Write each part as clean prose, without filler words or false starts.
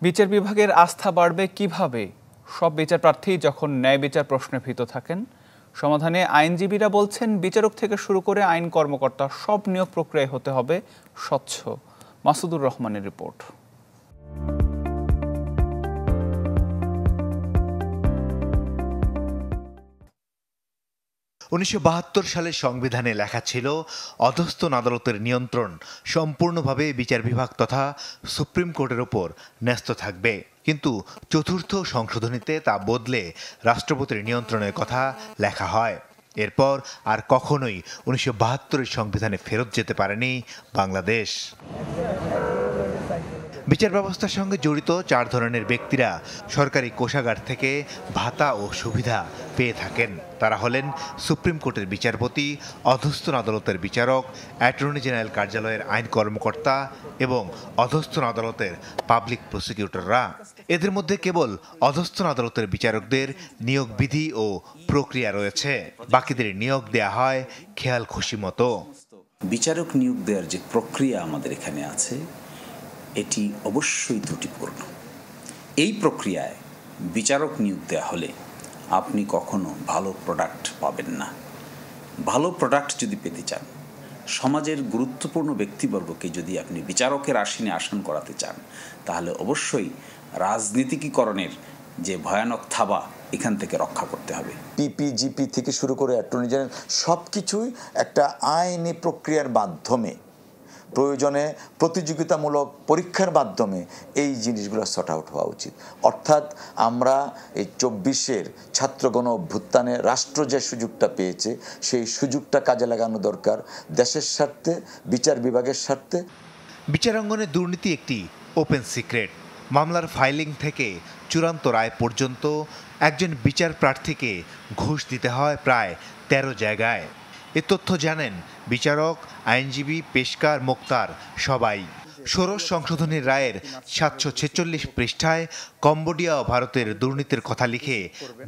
বিচার বিভাগের আস্থা বাড়বে কিভাবে? সব বিচার প্রার্থী যখন ন্যায় বিচার প্রশ্নে ভীত থাকেন। সমাধানে আইনজীবীরা বলছেন, বিচারক থেকে শুরু করে আইন কর্মকর্তা সব নিয়োগ প্রক্রিয়ায় হতে হবে স্বচ্ছ। মাসুদুর রহমানের রিপোর্ট। ১৯৭২ সালের সংবিধানে লেখা ছিল, অধস্তন আদালতের নিয়ন্ত্রণ সম্পূর্ণভাবে বিচার বিভাগ তথা সুপ্রিম কোর্টের ওপর ন্যস্ত থাকবে। কিন্তু চতুর্থ সংশোধনীতে তা বদলে রাষ্ট্রপতির নিয়ন্ত্রণের কথা লেখা হয়। এরপর আর কখনোই ১৯৭২ সংবিধানে ফেরত যেতে পারেনি বাংলাদেশ। বিচার ব্যবস্থার সঙ্গে জড়িত ৪ ধরনের ব্যক্তিরা সরকারি কোষাগার থেকে ভাতা ও সুবিধা পেয়ে থাকেন। তারা হলেন সুপ্রিম কোর্টের বিচারপতি, অধস্তন আদালতের বিচারক, অ্যাটর্নি জেনারেল কার্যালয়ের আইন কর্মকর্তা এবং অধস্তন আদালতের পাবলিক প্রসিকিউটররা। এদের মধ্যে কেবল অধস্তন আদালতের বিচারকদের নিয়োগ বিধি ও প্রক্রিয়া রয়েছে, বাকিদের নিয়োগ দেয়া হয় খেয়াল খুশি মতো। বিচারক নিয়োগ দেওয়ার যে প্রক্রিয়া আমাদের এখানে আছে, এটি অবশ্যই ত্রুটিপূর্ণ। এই প্রক্রিয়ায় বিচারক নিয়োগ দেওয়া হলে আপনি কখনো ভালো প্রোডাক্ট পাবেন না। ভালো প্রোডাক্ট যদি পেতে চান, সমাজের গুরুত্বপূর্ণ ব্যক্তিবর্গকে যদি আপনি বিচারকের আসনে আসন করাতে চান, তাহলে অবশ্যই রাজনীতিকীকরণের যে ভয়ানক থাবা, এখান থেকে রক্ষা করতে হবে। পিপিজিপি থেকে শুরু করে অ্যাটর্নি জেনারেল সব কিছুই একটা আইনি প্রক্রিয়ার মাধ্যমে, প্রয়োজনে প্রতিযোগিতামূলক পরীক্ষার মাধ্যমে এই জিনিসগুলো সর্ট আউট হওয়া উচিত। অর্থাৎ আমরা এই ২৪-এর ছাত্রগণ অভ্যুত্থানে রাষ্ট্র যে সুযোগটা পেয়েছে, সেই সুযোগটা কাজে লাগানো দরকার দেশের স্বার্থে, বিচার বিভাগের স্বার্থে। বিচারাঙ্গনে দুর্নীতি একটি ওপেন সিক্রেট। মামলার ফাইলিং থেকে চূড়ান্ত রায় পর্যন্ত একজন বিচার প্রার্থীকে ঘুষ দিতে হয় প্রায় ১৩ জায়গায়। এ তথ্য জানেন বিচারক, আইনজীবী, পেশকার, মোক্তার সবাই। ষোড়শ সংশোধনীর রায়ের ৭৪৬ পৃষ্ঠায় কম্বোডিয়া ও ভারতের দুর্নীতির কথা লিখে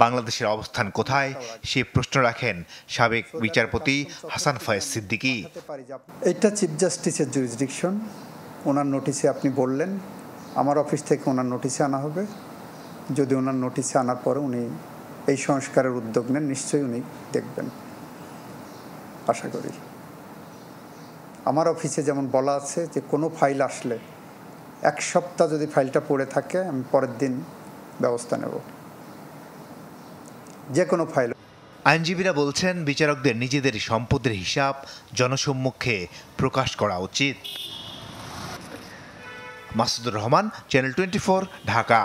বাংলাদেশের অবস্থান কোথায় সে প্রশ্ন রাখেন সাবেক বিচারপতি হাসান ফয়েজ সিদ্দিকী। এটা চিফ জাস্টিসের জুরিসডিকশন। ওনার নোটিশে আপনি বললেন, আমার অফিস থেকে ওনার নোটিশে আনা হবে। যদি ওনার নোটিশে আনার পরে উনি এই সংস্কারের উদ্যোগ নেন, নিশ্চয়ই উনি দেখবেন, আশা করি। আমার অফিসে যেমন বলা আছে যে কোনো ফাইল আসলে ১ সপ্তাহ যদি ফাইলটা পড়ে থাকে, আমি পরের দিন ব্যবস্থা নেব, যে কোনো ফাইল। আইনজীবীরা বলছেন, বিচারকদের নিজেদের সম্পদের হিসাব জনসম্মুখে প্রকাশ করা উচিত। মাসুদুর রহমান, চ্যানেল 24, ঢাকা।